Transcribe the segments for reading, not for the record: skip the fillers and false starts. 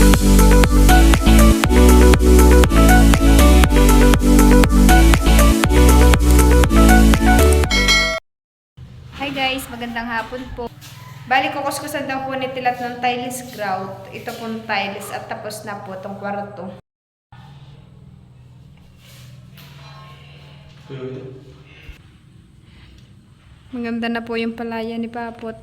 Hi guys, magandang hapon po. Bali ko kuskusan daw po ni Tilat ng tiles grout. Ito pong tiles at tapos na po itong kwarto. Maganda na po yung palaya ni Papot.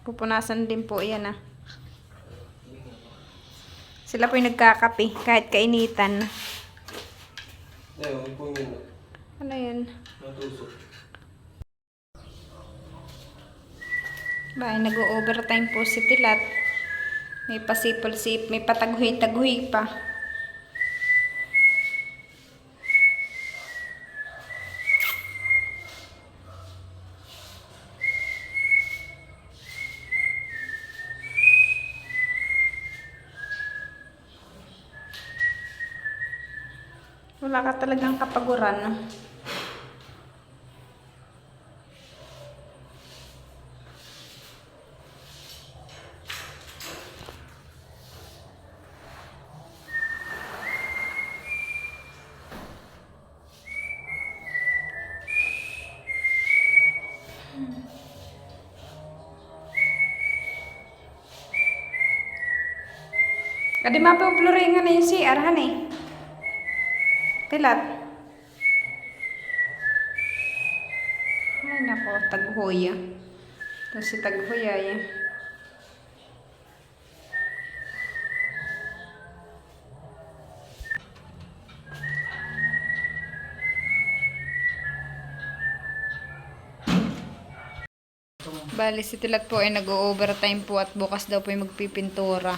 Pupunasan din po yan ah. Sila po yung nagkakape kahit kainitan. Ano yan? Natusok. Ba, nag-overtime po si Tilat. May pasipol-sip, may pataghuy-taghuy pa. Wala ka talagang kapaguran. Kadi mapupluringan na yung CR, hanay. Tilat. Ay nako, taghoy. Ito si taghoy ay. Bali si Tilat po ay nag-overtime po at bukas daw po ay magpipintura.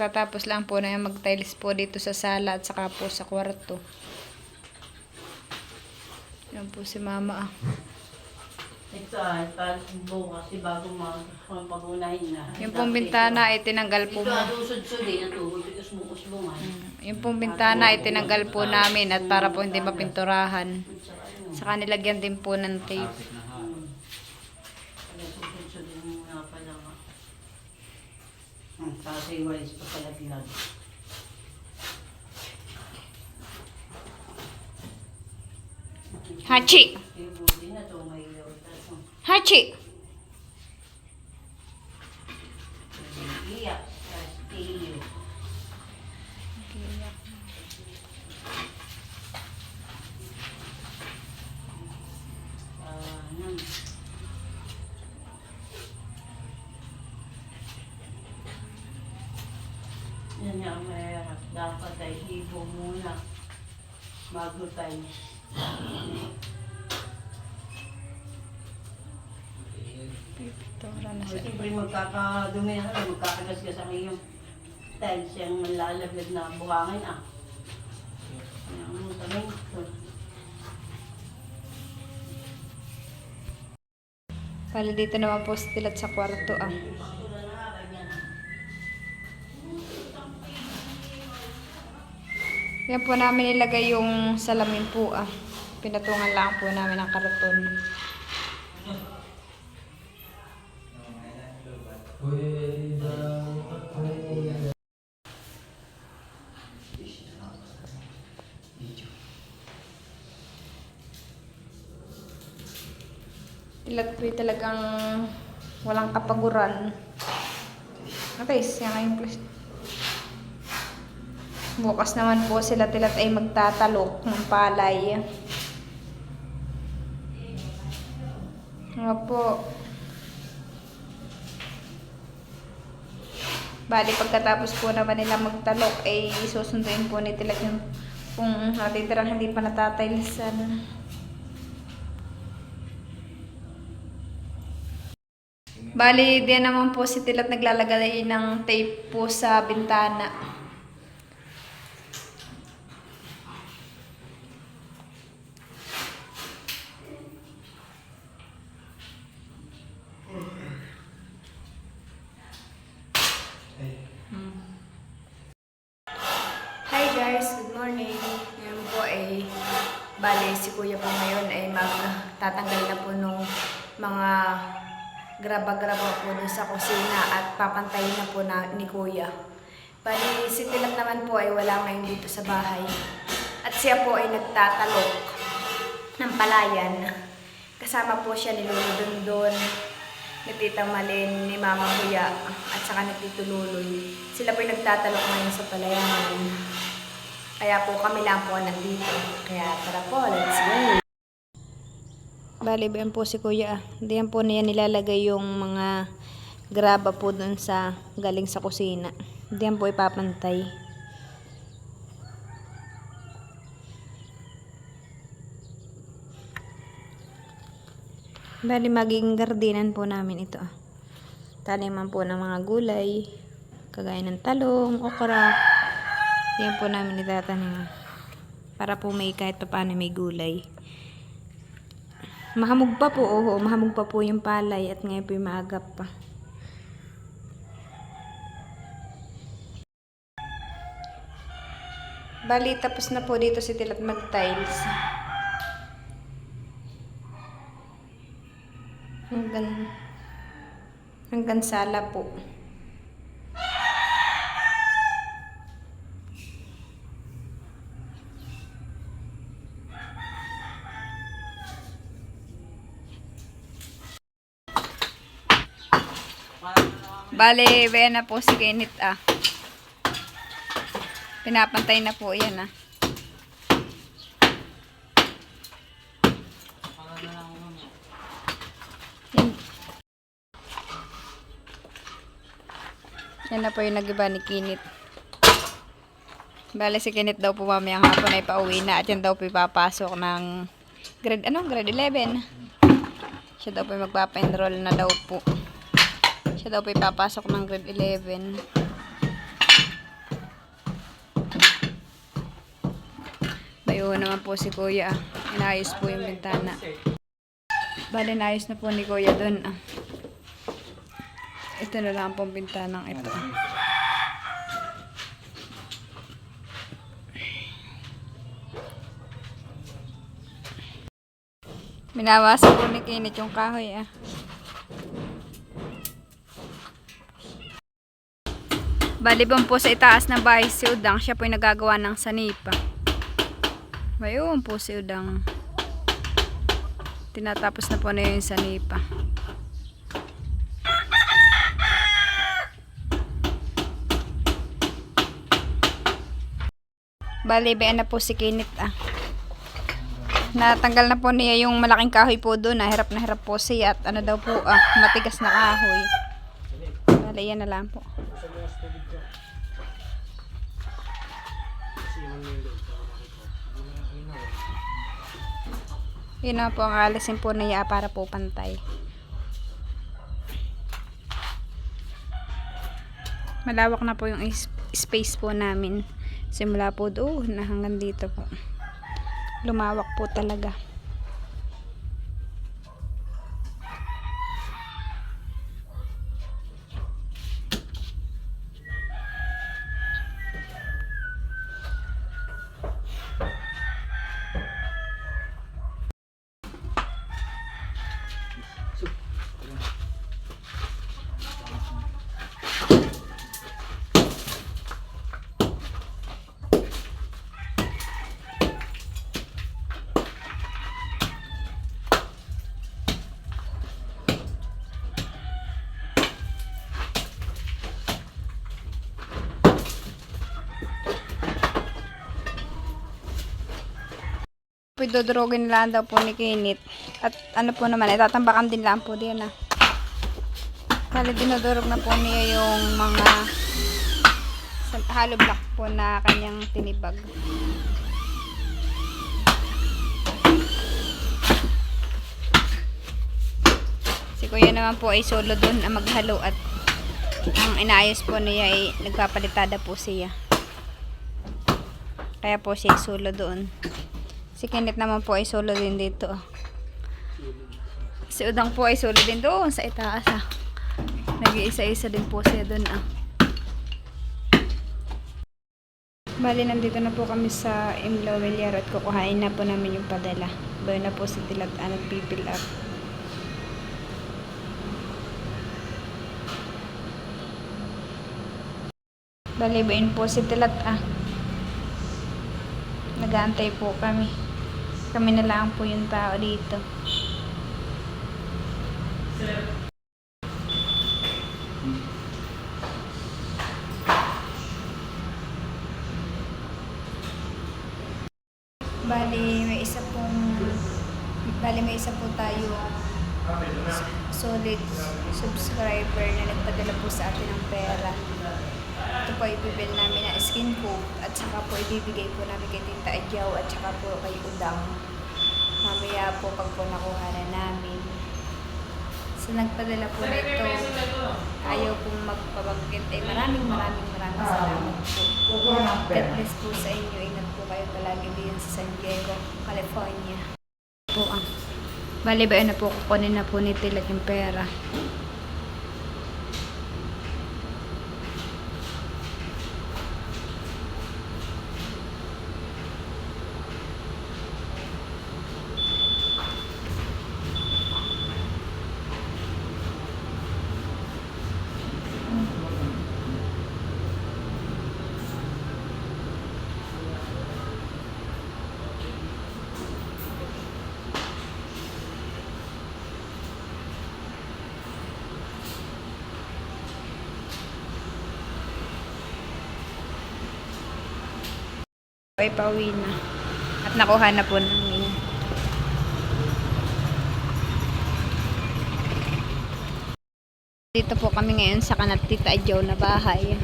Katapos lang po na yung mag-tiles po dito sa sala at saka po sa kwarto. Yan po si Mama ah. Ito ay bukas bago mag-pagunahin na. Yung pong bintana ay tinanggal po mo. Ito alusod-sud eh, natugod ito usbungan. Yung pong bintana ay tinanggal po namin at para po hindi mapinturahan. Saka nilagyan din po ng tape. Alusod-sud yung mga pala. Kasi walis pa pala pinag. Hachi! Ibuti na ito may Hachi! iyak. Iyo. Yan nga ang mahirap. Dapat ay hibo muna bago tayo. Pintura na siya. Siyempre magkakadumi na kami, magkakagasgas ang iyong tiles yung malalaglag na buhangin ah. Ang taming ito. Bali dito naman po si Tilat sa kwarto ah. Yan po namin nilagay yung salamin po ah. Pinatungan lang po namin ng karton. Tilat po talagang walang kapaguran. Okay, yan nga yung place. Bukas naman po sila Tilat ay magtatalok ng palay. Nga po. Bali pagkatapos po naman nila magtalok ay susunduin po ni Tilat yung kung natitirang hindi pa natatailisan. Bali, diyan naman po si Tilat naglalagay ng tape po sa bintana. guys, good morning. Ngayon po ay bale si Kuya po ngayon ay magtatanggal na po nung mga graba-graba po dun sa kusina at papantayin na po ni Kuya. Bale si Tilat naman po ay wala ngayon dito sa bahay. At siya po ay nagtatalok ng palayan. Kasama po siya ni Lolo Dondon, ni Tita Malin, ni Mama Kuya, at saka ni Tito Luloy. Sila po yung nagtatalok ngayon sa palayanan. Kaya po kami lang po nandito. Kaya tara po, let's go! Bali, yan po si Kuya. Diyan po niya nilalagay yung mga graba po dun sa galing sa kusina. Diyan po ipapantay. Bali, magiging gardinan po namin ito. Taniman po ng mga gulay, kagaya ng talong, okra. Yan po namin itatanim. Para po may kahit pa paano may gulay. Mahamog pa po, mahamog pa po yung palay at ngayon po yung maagap pa. Bali, tapos na po dito si Tilat mag-tiles. Hanggang sala po. Bale, bayan na po si Kenneth Pinapantay na po yan Yan na po yung nag-iba ni Kenneth. Bale si Kenneth daw po mamayang hapon ay pauwi na at yan daw po ipapasok ng grade 11. Siya daw po magpapa-enroll na daw po. Siya daw po ipapasok ng grade 11. Bayo naman po si Kuya. Inayos po yung bintana. Bale, inayos na po ni Kuya dun. Ito na lang pong bintanang ito. Minawasa po ni Kenneth yung kahoy Balibang po sa itaas ng bahay si Udang, siya po yung nagagawa ng sanipa. Bayon po si Udang. Tinatapos na po na yung sanipa. Bali, bayan na po si Kenneth Natanggal na po niya yung malaking kahoy po doon. Hirap na hirap po siya at ano daw po matigas na kahoy. Bali, yan na lang po. Yun na po ang alisin po niya para po pantay. Malawak na po yung space po namin. Simula po doon na hanggang dito po. Lumawak po talaga. Dodorogin lang daw po ni Kenneth. At ano po naman, itatambakan din lang po din Kali dinodorog na po niya yung mga hollow block po na kanyang tinibag. Si Kuya naman po ay solo doon ang maghalo at ang inaayos po niya ay nagpapalitada po siya. Kaya po siya solo doon. Si Kenneth naman po ay solo din dito. Si Udang po ay solo din doon sa itaas Nag-iisa-isa din po siya doon Bali, nandito na po kami sa Imlo Villar at kukuhain na po namin yung padala. Bayo na po si Tilat at pipil up. Bali, bayon po si Tilat Nag-aantay po kami. Kami na lang po yung tao dito. Bali may isa po tayo solid subscriber na nagpadala po sa atin ng pera. Ito po ibibil namin na skin coat at saka po ibibigay po namin kay Tita Adjaw at saka po kay Udang. Mamaya po pag po nakuha na namin. So nagpadala po nito, ayaw pong magpabanggit. Maraming salamat po. God bless po sa inyo. Ingat po kayo palagi diyan sa San Diego, California. Po Bali ba na po kukunin na po ni Tilat yung pera. Ay pauwi na. At nakuha na po namin. Dito po kami ngayon sa kanat Tita Adjaw na bahay.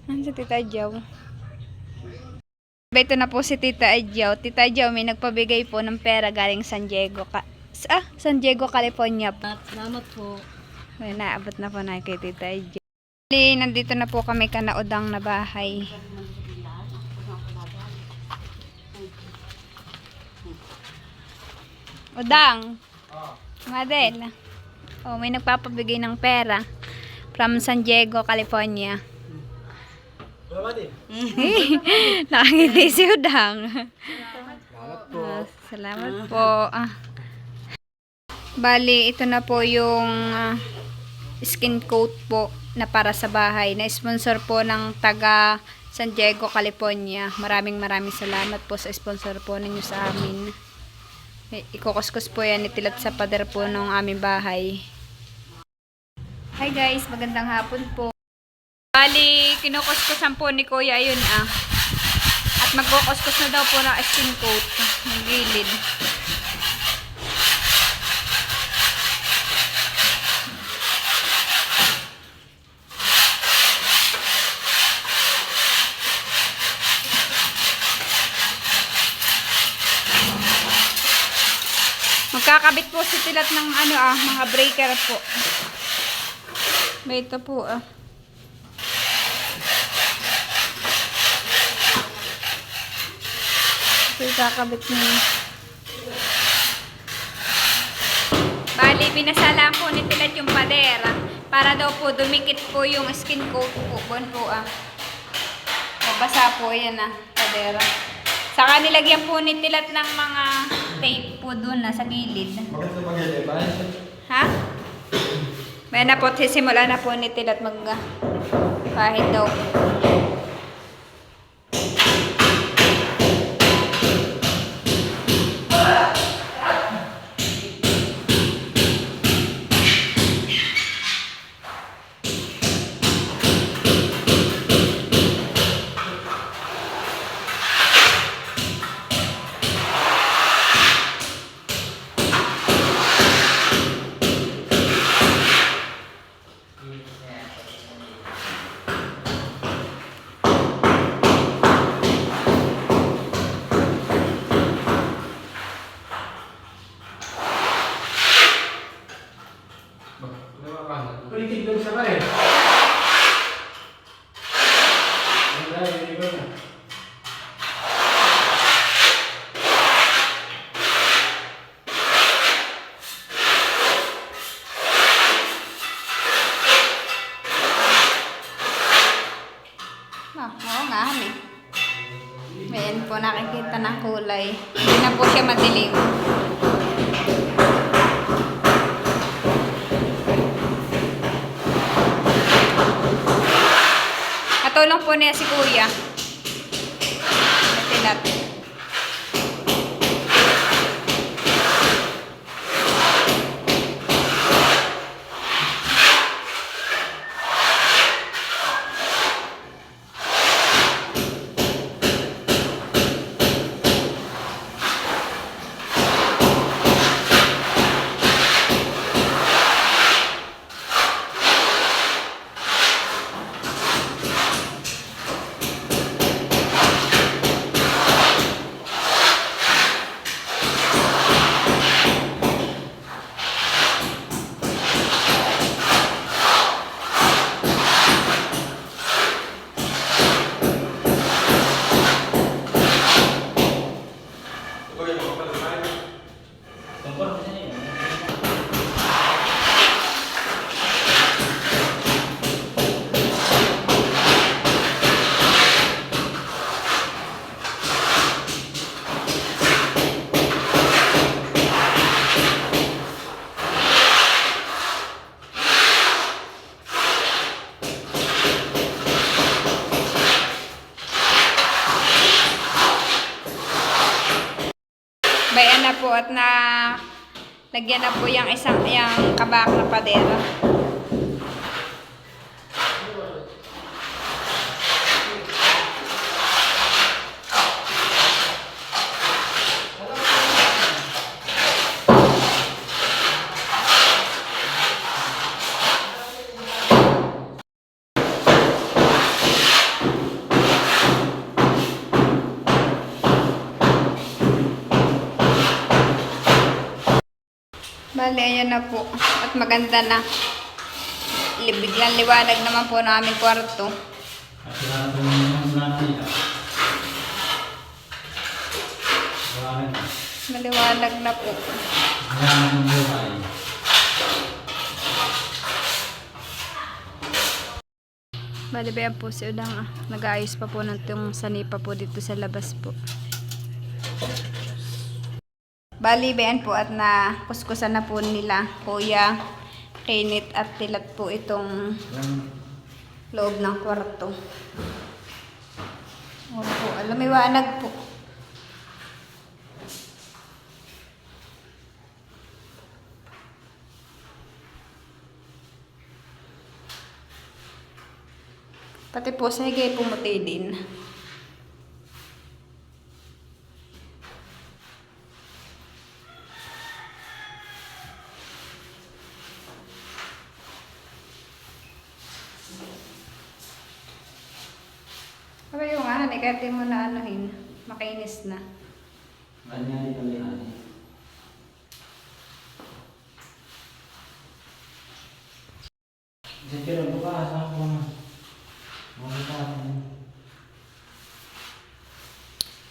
Ano si Tita Adjaw? Ito na po si Tita Adjaw. Tita Adjaw, may nagpabigay po ng pera galing San Diego. San Diego, California. Salamat po. May naabot na po na kay Tita Adjaw. Nandito na po kami kanaudang na bahay. Udang. Madel. Oh, may nagpapabigay ng pera from San Diego, California. Nakangiti si Udang. Salamat po. Bali, ito na po yung skin coat po na para sa bahay na sponsor po ng taga San Diego, California. Maraming salamat po sa sponsor po ninyo sa amin. Ikukuskus po yan itilat sa pader po ng aming bahay. Hi guys, magandang hapon po. Bali, kinukuskusan po ni Kuya ayun at magkukuskus na daw po ng skin coat ng gilid. Magkakabit po si Tilat ng mga breaker po. Ito po Ito yung kakabit niya. Bali, binasala po ni Tilat yung pader para daw po dumikit po yung skin coat po. Basa po yan pader. Saka nilagyan po ni Tilat ng mga tape po doon sa gilid. Bakit sa pag-ilip? Ha? May na po, simula na po ni Tilat kahit daw po. Kulitig lang siya ba eh? Ang dahil, hindi ko na. kulay. Hindi na po siya madilim. Katulong po niya si Kuya. Natilat. Bayan na po at na lagyan na po yung yung kabak na padera. Bale, ayan na po. At maganda na. Biglang liwanag naman po na aming kwarto. At sila po yung natin. Maliwanag na po. Ayan ang buhay. Bale, bayan po si Udang. Nag-aayos pa po ng itong sanipa po dito sa labas po. Bali, bayan po at na kuskusan na po nila Kuya, Kinit at Tilat po itong loob ng kwarto. Opo, lumiwanag po. Pati po sa higay pumuti din. Sabi yung kahit mo na anuhin, makinis na. Ganyan dito lihan. Sige, bukas ako na.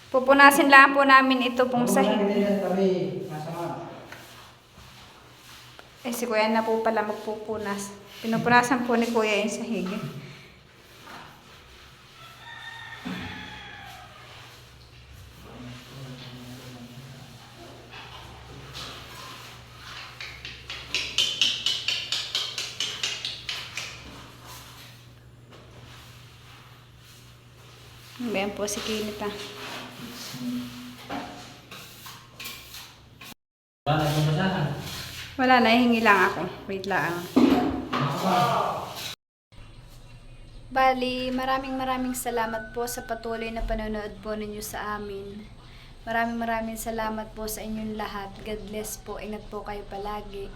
Pupunasin lang po namin ito pong sahig. Eh, si Kuya na po pala magpupunas. Pinupunasan po ni Kuya yung sahig. Ayan po si Kinita. Wala na itong basahan. Wala na, hingi lang ako. Wait lang. Bali, maraming salamat po sa patuloy na panonood po ninyo sa amin. Maraming salamat po sa inyong lahat. God bless po. Ingat po kayo palagi.